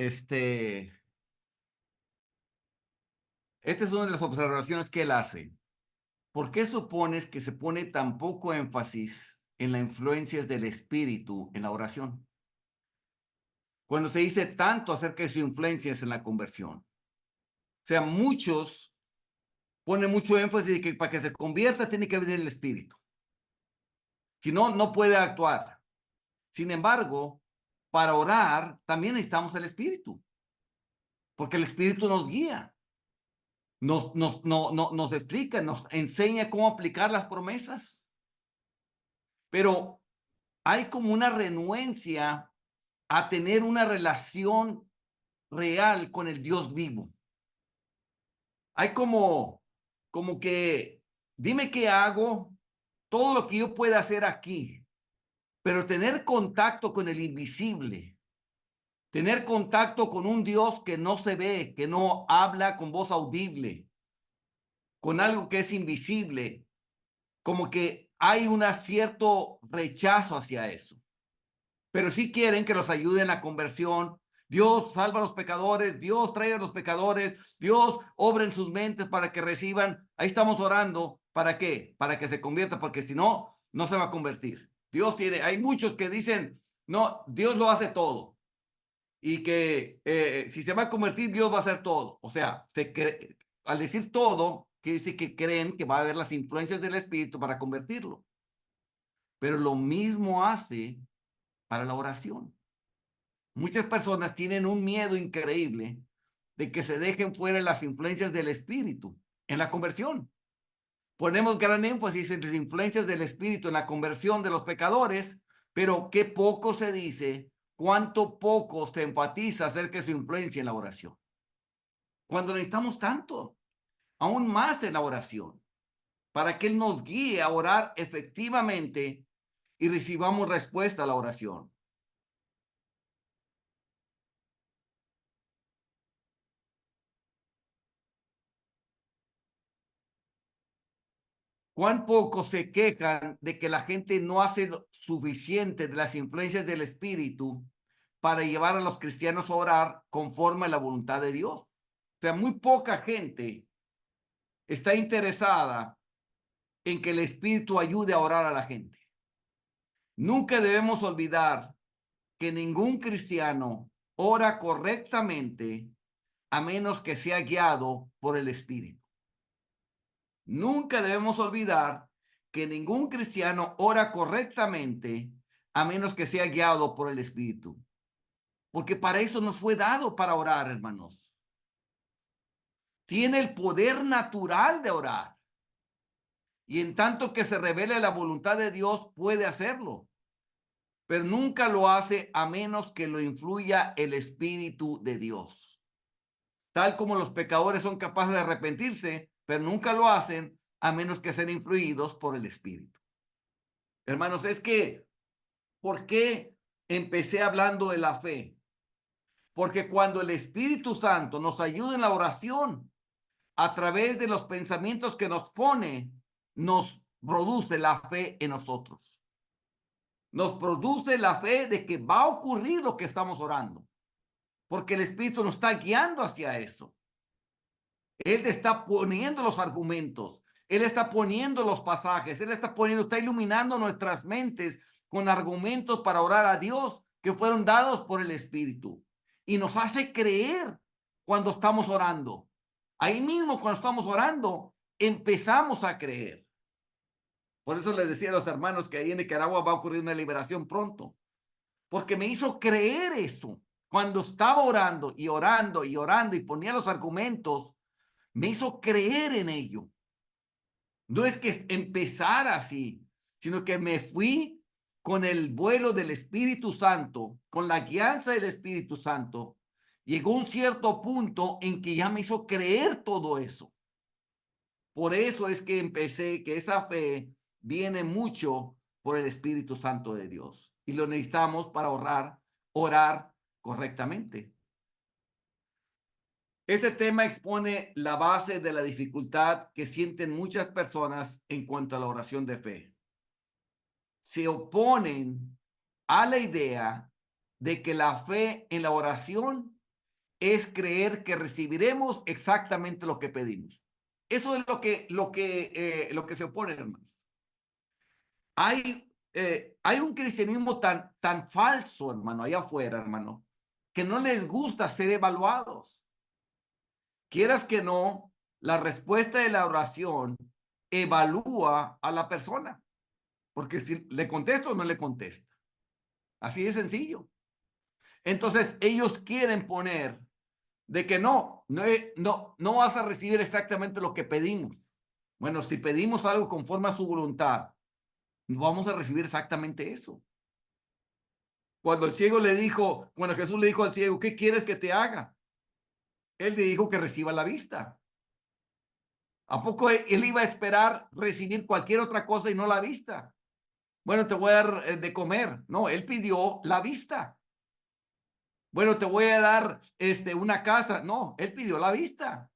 este, esta es una de las observaciones que él hace. ¿Por qué supones que se pone tan poco énfasis en las influencias del espíritu en la oración, cuando se dice tanto acerca de sus influencias en la conversión? O sea, muchos ponen mucho énfasis en que para que se convierta tiene que venir el espíritu. Si no, no puede actuar. Sin embargo, para orar también necesitamos el espíritu, porque el espíritu nos guía, nos explica, nos enseña cómo aplicar las promesas. Pero hay como una renuencia a tener una relación real con el Dios vivo. Hay como que, dime qué hago, todo lo que yo pueda hacer aquí, pero tener contacto con el invisible, tener contacto con un Dios que no se ve, que no habla con voz audible, con algo que es invisible, como que hay un cierto rechazo hacia eso. Pero sí quieren que los ayude en la conversión. Dios salva a los pecadores, Dios trae a los pecadores, Dios obra en sus mentes para que reciban. Ahí estamos orando. ¿Para qué? Para que se convierta, porque si no, no se va a convertir. Dios tiene, hay muchos que dicen, no, Dios lo hace todo. Y que si se va a convertir, Dios va a hacer todo. O sea, al decir todo, quiere decir que creen que va a haber las influencias del Espíritu para convertirlo. Pero lo mismo hace para la oración. Muchas personas tienen un miedo increíble de que se dejen fuera las influencias del Espíritu en la conversión. Ponemos gran énfasis en las influencias del Espíritu en la conversión de los pecadores, pero qué poco se dice, cuánto poco se enfatiza acerca de su influencia en la oración. Cuando necesitamos tanto, aún más en la oración, para que Él nos guíe a orar efectivamente y recibamos respuesta a la oración. Cuán poco se quejan de que la gente no hace lo suficiente de las influencias del Espíritu para llevar a los cristianos a orar conforme a la voluntad de Dios. O sea, muy poca gente está interesada en que el Espíritu ayude a orar a la gente. Nunca debemos olvidar que ningún cristiano ora correctamente a menos que sea guiado por el Espíritu. Nunca debemos olvidar que ningún cristiano ora correctamente a menos que sea guiado por el Espíritu. Porque para eso nos fue dado, para orar, hermanos. Tiene el poder natural de orar. Y en tanto que se revele la voluntad de Dios, puede hacerlo. Pero nunca lo hace a menos que lo influya el Espíritu de Dios. Tal como los pecadores son capaces de arrepentirse, pero nunca lo hacen a menos que sean influidos por el Espíritu. Hermanos, es que, ¿por qué empecé hablando de la fe? Porque cuando el Espíritu Santo nos ayuda en la oración, a través de los pensamientos que nos pone, nos produce la fe en nosotros. Nos produce la fe de que va a ocurrir lo que estamos orando, porque el Espíritu nos está guiando hacia eso. Él está poniendo los argumentos, Él está poniendo los pasajes, Él está iluminando nuestras mentes con argumentos para orar a Dios que fueron dados por el Espíritu. Y nos hace creer cuando estamos orando. Ahí mismo cuando estamos orando, empezamos a creer. Por eso les decía a los hermanos que ahí en Nicaragua va a ocurrir una liberación pronto. Porque me hizo creer eso. Cuando estaba orando y orando y orando y ponía los argumentos, me hizo creer en ello. No es que empezara así, sino que me fui con el vuelo del Espíritu Santo, con la guianza del Espíritu Santo. Llegó un cierto punto en que ya me hizo creer todo eso. Por eso es que empecé que esa fe viene mucho por el Espíritu Santo de Dios. Y lo necesitamos para orar correctamente. Este tema expone la base de la dificultad que sienten muchas personas en cuanto a la oración de fe. Se oponen a la idea de que la fe en la oración es creer que recibiremos exactamente lo que pedimos. Eso es lo que se opone, hermanos. Hay un cristianismo tan falso, hermano, allá afuera, hermano, que no les gusta ser evaluados. Quieras que no, la respuesta de la oración evalúa a la persona, porque si le contesto o no le contesta. Así de sencillo. Entonces, ellos quieren poner de que no vas a recibir exactamente lo que pedimos. Bueno, si pedimos algo conforme a su voluntad, vamos a recibir exactamente eso. Cuando Jesús le dijo al ciego, ¿qué quieres que te haga? Él le dijo que reciba la vista. ¿A poco él iba a esperar recibir cualquier otra cosa y no la vista? Bueno, te voy a dar de comer. No, él pidió la vista. Bueno, te voy a dar una casa. No, él pidió la vista.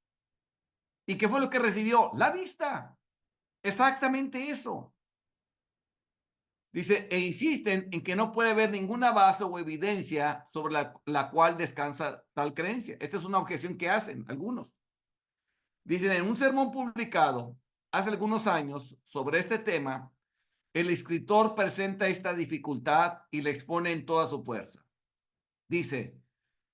¿Y qué fue lo que recibió? La vista. Exactamente eso. Dice, e insisten en que no puede haber ninguna base o evidencia sobre la cual descansa tal creencia. Esta es una objeción que hacen algunos. Dicen, en un sermón publicado hace algunos años sobre este tema, el escritor presenta esta dificultad y la expone en toda su fuerza. Dice,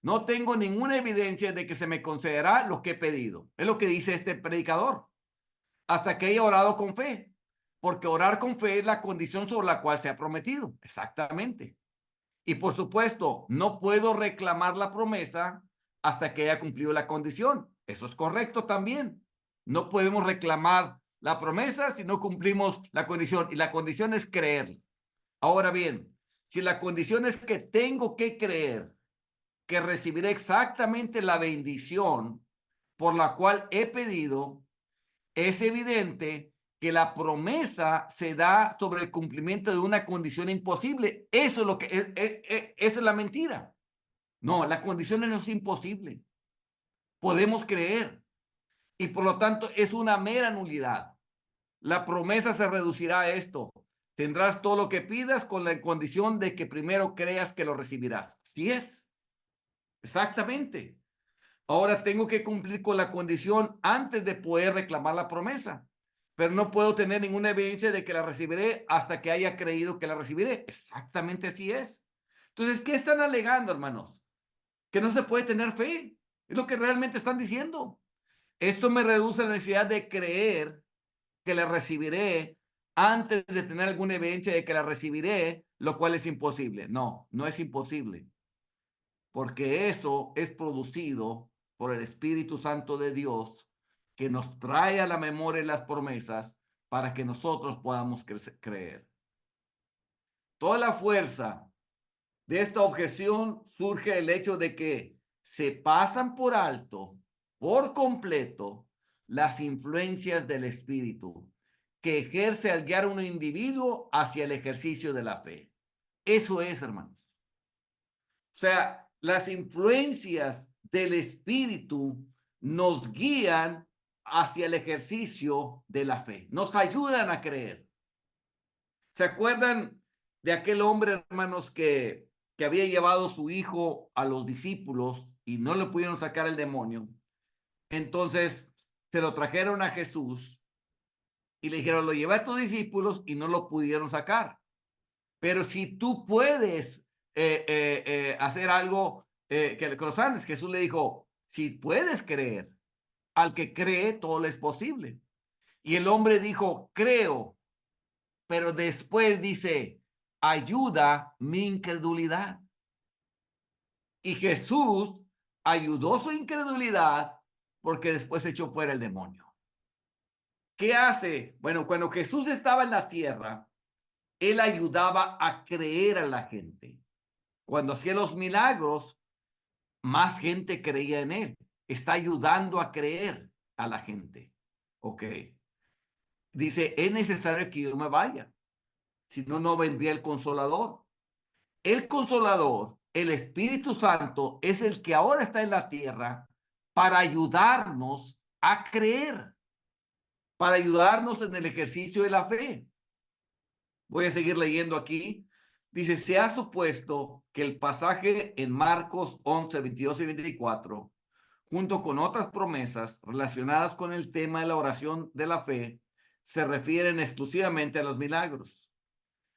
no tengo ninguna evidencia de que se me concederá lo que he pedido. Es lo que dice este predicador. Hasta que haya orado con fe. Porque orar con fe es la condición sobre la cual se ha prometido. Exactamente. Y por supuesto, no puedo reclamar la promesa hasta que haya cumplido la condición. Eso es correcto también. No podemos reclamar la promesa si no cumplimos la condición. Y la condición es creer. Ahora bien, si la condición es que tengo que creer que recibiré exactamente la bendición por la cual he pedido, es evidente que la promesa se da sobre el cumplimiento de una condición imposible. Eso es lo que esa es la mentira. No, la condición no es imposible. Podemos creer y por lo tanto es una mera nulidad. La promesa se reducirá a esto. Tendrás todo lo que pidas con la condición de que primero creas que lo recibirás. Así es. Exactamente. Ahora tengo que cumplir con la condición antes de poder reclamar la promesa, pero no puedo tener ninguna evidencia de que la recibiré hasta que haya creído que la recibiré. Exactamente así es. Entonces, ¿qué están alegando, hermanos? Que no se puede tener fe. Es lo que realmente están diciendo. Esto me reduce la necesidad de creer que la recibiré antes de tener alguna evidencia de que la recibiré, lo cual es imposible. No, no es imposible, porque eso es producido por el Espíritu Santo de Dios que nos trae a la memoria las promesas para que nosotros podamos creer. Toda la fuerza de esta objeción surge del hecho de que se pasan por alto, por completo, las influencias del Espíritu que ejerce al guiar a un individuo hacia el ejercicio de la fe. Eso es, hermanos. O sea, las influencias del Espíritu nos guían hacia el ejercicio de la fe, nos ayudan a creer. ¿Se acuerdan de aquel hombre, hermanos, que había llevado a su hijo a los discípulos y no le pudieron sacar el demonio? Entonces se lo trajeron a Jesús y le dijeron, lo llevé a tus discípulos y no lo pudieron sacar. Pero si tú puedes hacer algo que los sanes, Jesús le dijo, si puedes creer, al que cree todo le es posible. Y el hombre dijo, creo, pero después dice, ayuda mi incredulidad. Y Jesús ayudó su incredulidad porque después echó fuera el demonio. ¿Qué hace? Bueno, cuando Jesús estaba en la tierra, él ayudaba a creer a la gente. Cuando hacía los milagros, más gente creía en él. Está ayudando a creer a la gente. Ok. Dice, es necesario que yo me vaya. Si no, no vendría el Consolador. El Consolador, el Espíritu Santo, es el que ahora está en la tierra para ayudarnos a creer, para ayudarnos en el ejercicio de la fe. Voy a seguir leyendo aquí. Dice, se ha supuesto que el pasaje en Marcos 11, 22 y 24, junto con otras promesas relacionadas con el tema de la oración de la fe, se refieren exclusivamente a los milagros.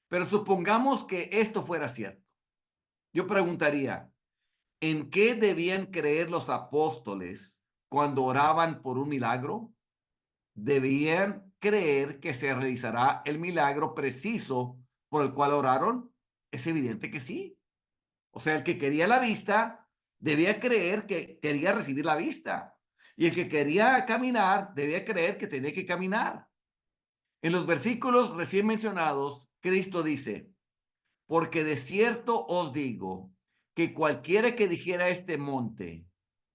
Pero supongamos que esto fuera cierto. Yo preguntaría, ¿en qué debían creer los apóstoles cuando oraban por un milagro? ¿Debían creer que se realizará el milagro preciso por el cual oraron? Es evidente que sí. O sea, el que quería la vista debía creer que quería recibir la vista. Y el que quería caminar debía creer que tenía que caminar. En los versículos recién mencionados, Cristo dice, porque de cierto os digo que cualquiera que dijera a este monte,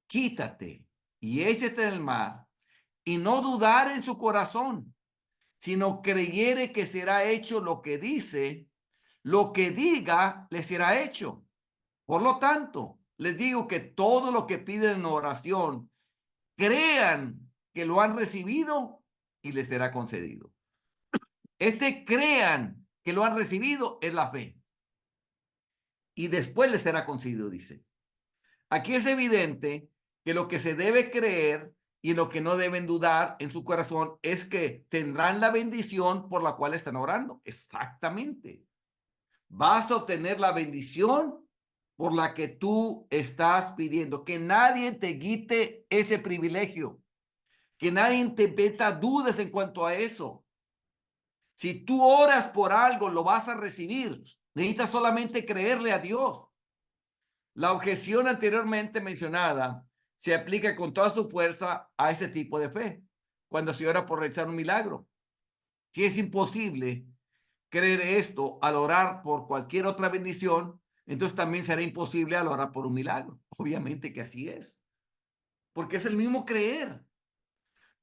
quítate y échate en el mar, y no dudar en su corazón, sino creyere que será hecho lo que dice, lo que diga le será hecho. Por lo tanto, les digo que todo lo que piden en oración, crean que lo han recibido y les será concedido. Crean que lo han recibido es la fe. Y después les será concedido, dice. Aquí es evidente que lo que se debe creer y lo que no deben dudar en su corazón es que tendrán la bendición por la cual están orando. Exactamente. Vas a obtener la bendición por la que tú estás pidiendo. Que nadie te quite ese privilegio. Que nadie te meta dudas en cuanto a eso. Si tú oras por algo, lo vas a recibir. Necesitas solamente creerle a Dios. La objeción anteriormente mencionada se aplica con toda su fuerza a ese tipo de fe, cuando se ora por realizar un milagro. Si es imposible creer esto al orar por cualquier otra bendición, entonces también será imposible al orar por un milagro. Obviamente que así es, porque es el mismo creer.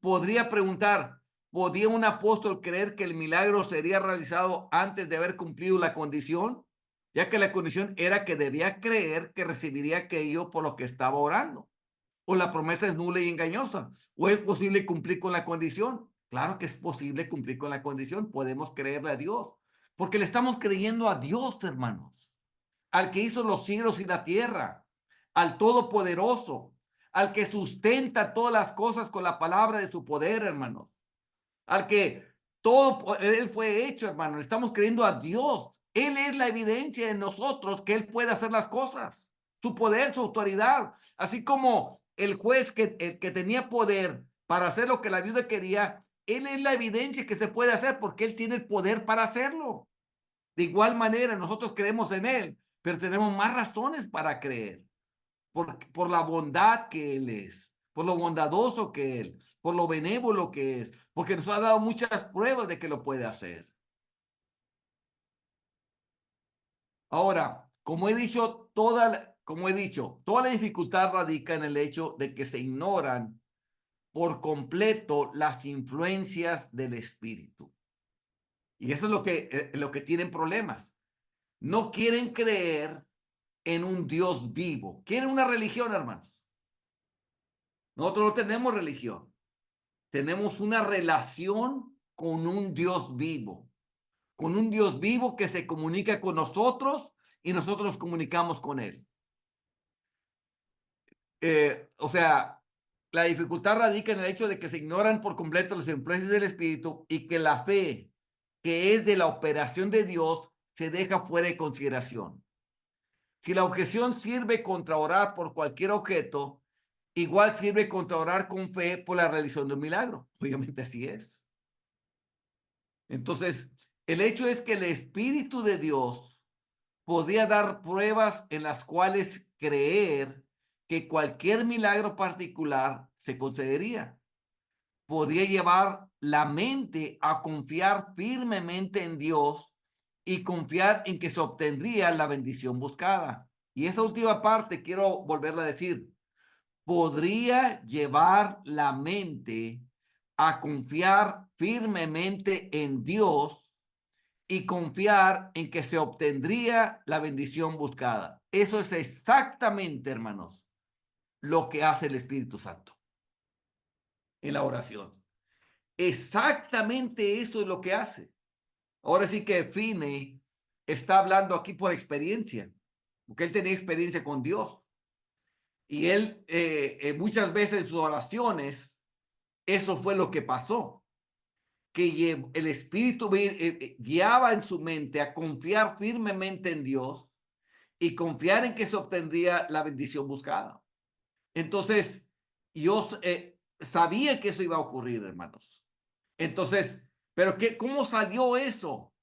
Podría preguntar, ¿podría un apóstol creer que el milagro sería realizado antes de haber cumplido la condición? Ya que la condición era que debía creer que recibiría aquello por lo que estaba orando. O la promesa es nula y engañosa. O es posible cumplir con la condición. Claro que es posible cumplir con la condición. Podemos creerle a Dios. Porque le estamos creyendo a Dios, hermanos. Al que hizo los cielos y la tierra. Al Todopoderoso. Al que sustenta todas las cosas con la palabra de su poder, hermanos. Al que todo él fue hecho, hermano. Le estamos creyendo a Dios. Él es la evidencia de nosotros que él puede hacer las cosas. Su poder, su autoridad. Así como el juez el que tenía poder para hacer lo que la viuda quería, él es la evidencia que se puede hacer porque él tiene el poder para hacerlo. De igual manera, nosotros creemos en él, pero tenemos más razones para creer por la bondad que Él es, por lo bondadoso que Él, por lo benévolo que es, porque nos ha dado muchas pruebas de que lo puede hacer. Ahora, toda la dificultad radica en el hecho de que se ignoran por completo las influencias del Espíritu. Y eso es lo que tienen problemas. No quieren creer en un Dios vivo. Quieren una religión, hermanos. Nosotros no tenemos religión. Tenemos una relación con un Dios vivo que se comunica con nosotros y nosotros nos comunicamos con Él. O sea, la dificultad radica en el hecho de que se ignoran por completo las influencias del Espíritu y que la fe, que es de la operación de Dios, se deja fuera de consideración. Si la objeción sirve contra orar por cualquier objeto, igual sirve contra orar con fe por la realización de un milagro. Obviamente así es. Entonces, el hecho es que el Espíritu de Dios podía dar pruebas en las cuales creer que cualquier milagro particular se concedería. Podía llevar la mente a confiar firmemente en Dios y confiar en que se obtendría la bendición buscada. Y esa última parte quiero volverla a decir. Podría llevar la mente a confiar firmemente en Dios y confiar en que se obtendría la bendición buscada. Eso es exactamente, hermanos, lo que hace el Espíritu Santo en la oración. Exactamente eso es lo que hace. Ahora sí que define está hablando aquí por experiencia, porque él tenía experiencia con Dios. Y él muchas veces en sus oraciones, eso fue lo que pasó, que el Espíritu guiaba en su mente a confiar firmemente en Dios y confiar en que se obtendría la bendición buscada. Entonces, yo sabía que eso iba a ocurrir, hermanos. Entonces, pero ¿cómo salió eso?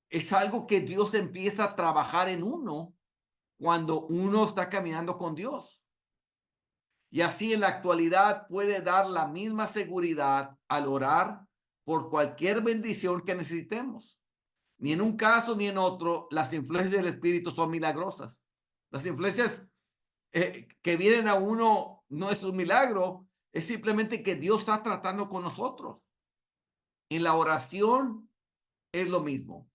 Es algo que Dios empieza a trabajar en uno cuando uno está caminando con Dios. Y así en la actualidad puede dar la misma seguridad al orar por cualquier bendición que necesitemos. Ni en un caso ni en otro, las influencias del Espíritu son milagrosas. Las influencias que vienen a uno no es un milagro, es simplemente que Dios está tratando con nosotros. En la oración es lo mismo.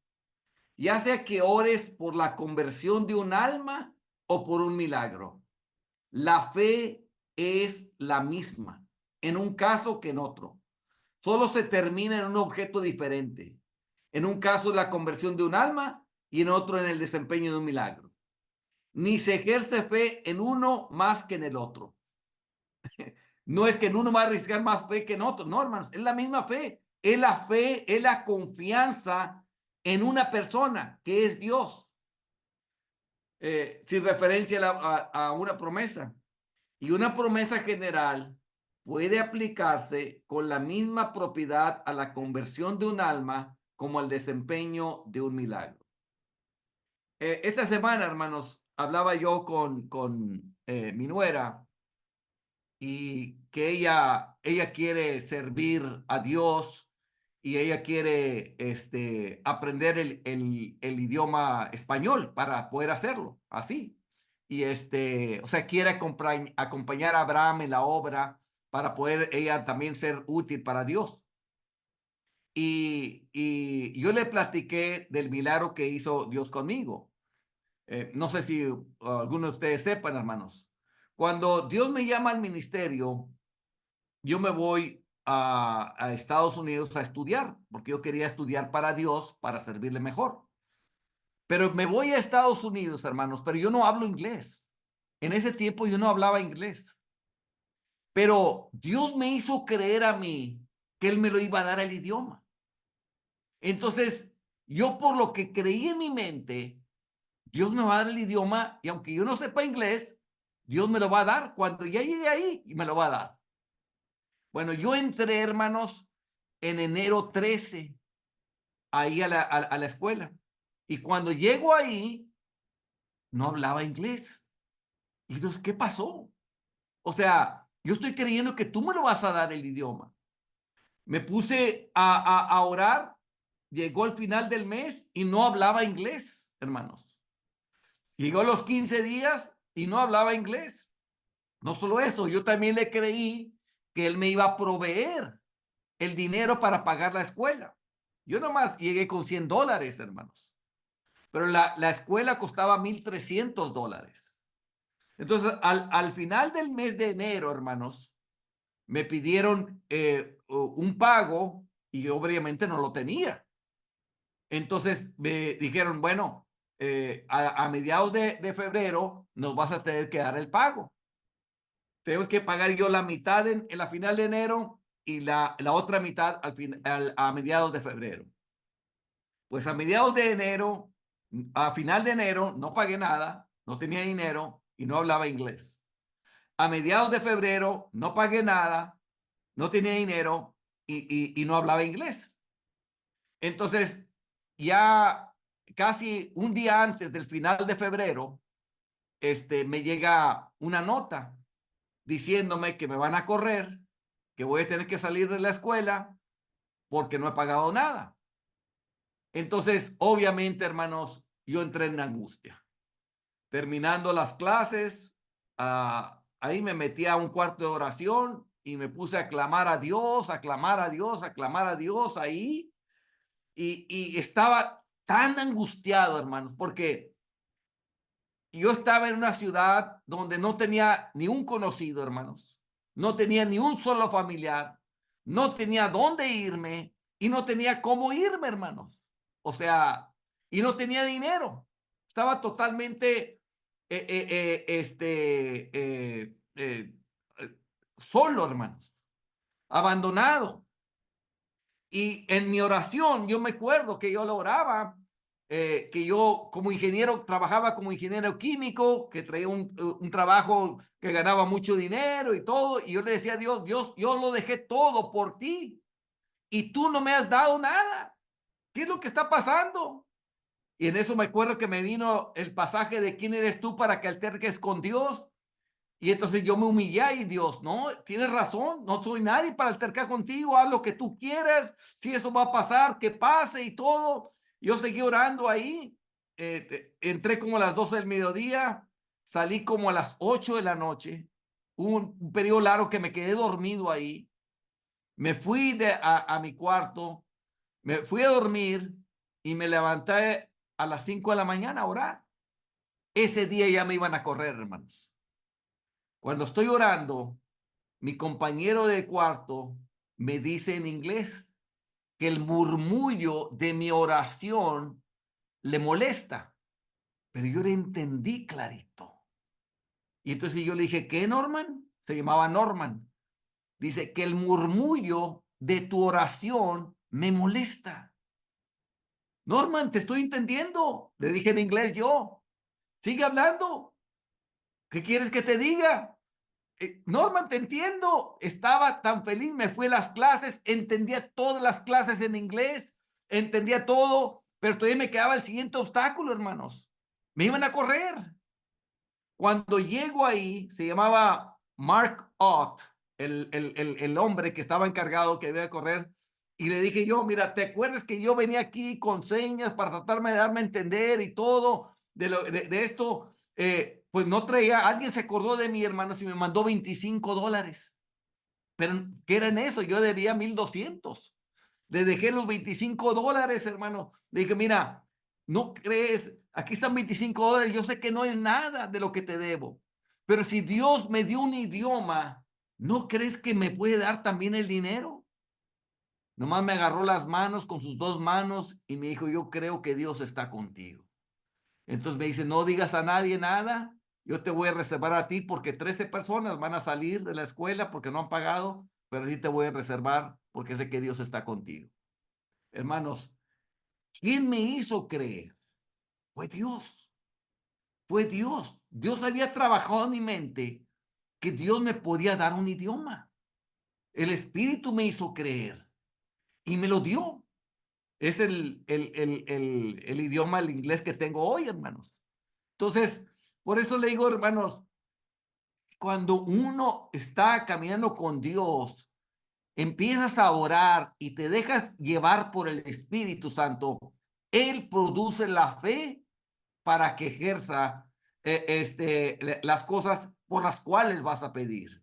Ya sea que ores por la conversión de un alma o por un milagro. La fe es la misma en un caso que en otro. Solo se termina en un objeto diferente. En un caso la conversión de un alma y en otro en el desempeño de un milagro. Ni se ejerce fe en uno más que en el otro. No es que en uno va a arriesgar más fe que en otro, no, hermanos, es la misma fe. Es la fe, es la confianza en una persona que es Dios, sin referencia a una promesa. Y una promesa general puede aplicarse con la misma propiedad a la conversión de un alma como al desempeño de un milagro. Esta semana, hermanos, hablaba yo con mi nuera y que ella quiere servir a Dios y ella quiere aprender el idioma español para poder hacerlo así. Y o sea, quiere acompañar a Abraham en la obra para poder ella también ser útil para Dios. Y yo le platiqué del milagro que hizo Dios conmigo. No sé si algunos de ustedes sepan, hermanos. Cuando Dios me llama al ministerio, yo me voy a Estados Unidos a estudiar, porque yo quería estudiar para Dios, para servirle mejor. Pero me voy a Estados Unidos, hermanos, pero yo no hablo inglés. En ese tiempo yo no hablaba inglés. Pero Dios me hizo creer a mí que Él me lo iba a dar el idioma. Entonces, yo por lo que creí en mi mente, Dios me va a dar el idioma y aunque yo no sepa inglés, Dios me lo va a dar cuando ya llegue ahí y me lo va a dar. Bueno, yo entré, hermanos, en enero 13 ahí a la escuela. Y cuando llego ahí, no hablaba inglés. Y entonces, ¿qué pasó? O sea, yo estoy creyendo que tú me lo vas a dar el idioma. Me puse a orar, llegó el final del mes y no hablaba inglés, hermanos. Llegó los 15 días y no hablaba inglés. No solo eso, yo también le creí que él me iba a proveer el dinero para pagar la escuela. Yo nomás llegué con $100, hermanos. Pero la escuela costaba $1,300. Entonces, al final del mes de enero, hermanos, me pidieron un pago y yo obviamente no lo tenía. Entonces me dijeron, bueno, a mediados de febrero nos vas a tener que dar el pago. Tengo que pagar yo la mitad en la final de enero y la otra mitad a mediados de febrero. Pues a mediados de enero, a final de enero, no pagué nada, no tenía dinero y no hablaba inglés. A mediados de febrero, no pagué nada, no tenía dinero y no hablaba inglés. Entonces, ya casi un día antes del final de febrero, me llega una nota diciéndome que me van a correr, que voy a tener que salir de la escuela porque no he pagado nada. Entonces, obviamente, hermanos, yo entré en angustia. Terminando las clases, ahí me metí a un cuarto de oración y me puse a clamar a Dios, a clamar a Dios, a clamar a Dios ahí. Y estaba tan angustiado, hermanos, porque yo estaba en una ciudad donde no tenía ni un conocido, hermanos. No tenía ni un solo familiar. No tenía dónde irme y no tenía cómo irme, hermanos. O sea, y no tenía dinero. Estaba totalmente solo, hermanos, abandonado. Y en mi oración, yo me acuerdo que yo lo oraba, que yo como ingeniero, trabajaba como ingeniero químico, que traía un trabajo que ganaba mucho dinero y todo, y yo le decía a Dios, Dios, yo lo dejé todo por ti, y tú no me has dado nada. ¿Qué es lo que está pasando? Y en eso me acuerdo que me vino el pasaje de quién eres tú para que alterques con Dios. Y entonces yo me humillé y Dios, no, tienes razón, no soy nadie para altercar contigo, haz lo que tú quieras, si eso va a pasar, que pase y todo. Yo seguí orando ahí, entré como a las 12 del mediodía, salí como a las 8 de la noche, hubo un periodo largo que me quedé dormido ahí, me fui a mi cuarto, me fui a dormir y me levanté a las 5 de la mañana a orar. Ese día ya me iban a correr, hermanos. Cuando estoy orando, mi compañero de cuarto me dice en inglés que el murmullo de mi oración le molesta, pero yo le entendí clarito. Y entonces yo le dije, ¿qué, Norman? Se llamaba Norman. Dice que el murmullo de tu oración me molesta. Norman, te estoy entendiendo. Le dije en inglés yo. Sigue hablando. ¿Qué quieres que te diga? Norman, te entiendo. Estaba tan feliz, me fui a las clases, entendía todas las clases en inglés, entendía todo, pero todavía me quedaba el siguiente obstáculo, hermanos. Me iban a correr. Cuando llego ahí, se llamaba Mark Ott, el hombre que estaba encargado, que debía correr, y le dije yo, mira, ¿te acuerdas que yo venía aquí con señas para tratarme de darme a entender y todo de esto? Pues no traía, alguien se acordó de mi hermano y me mandó $25. Pero, ¿qué era en eso? Yo debía 1,200. Le dejé los $25, hermano. Le dije, mira, no crees, aquí están $25. Yo sé que no es nada de lo que te debo. Pero si Dios me dio un idioma, ¿no crees que me puede dar también el dinero? Nomás me agarró las manos con sus dos manos y me dijo, yo creo que Dios está contigo. Entonces me dice, no digas a nadie nada, yo te voy a reservar a ti porque 13 personas van a salir de la escuela porque no han pagado, pero sí te voy a reservar porque sé que Dios está contigo. Hermanos, ¿quién me hizo creer? Fue Dios, fue Dios. Dios había trabajado en mi mente que Dios me podía dar un idioma. El Espíritu me hizo creer y me lo dio. Es el idioma, el inglés que tengo hoy, hermanos. Entonces, por eso le digo, hermanos, cuando uno está caminando con Dios, empiezas a orar y te dejas llevar por el Espíritu Santo, Él produce la fe para que ejerza las cosas por las cuales vas a pedir.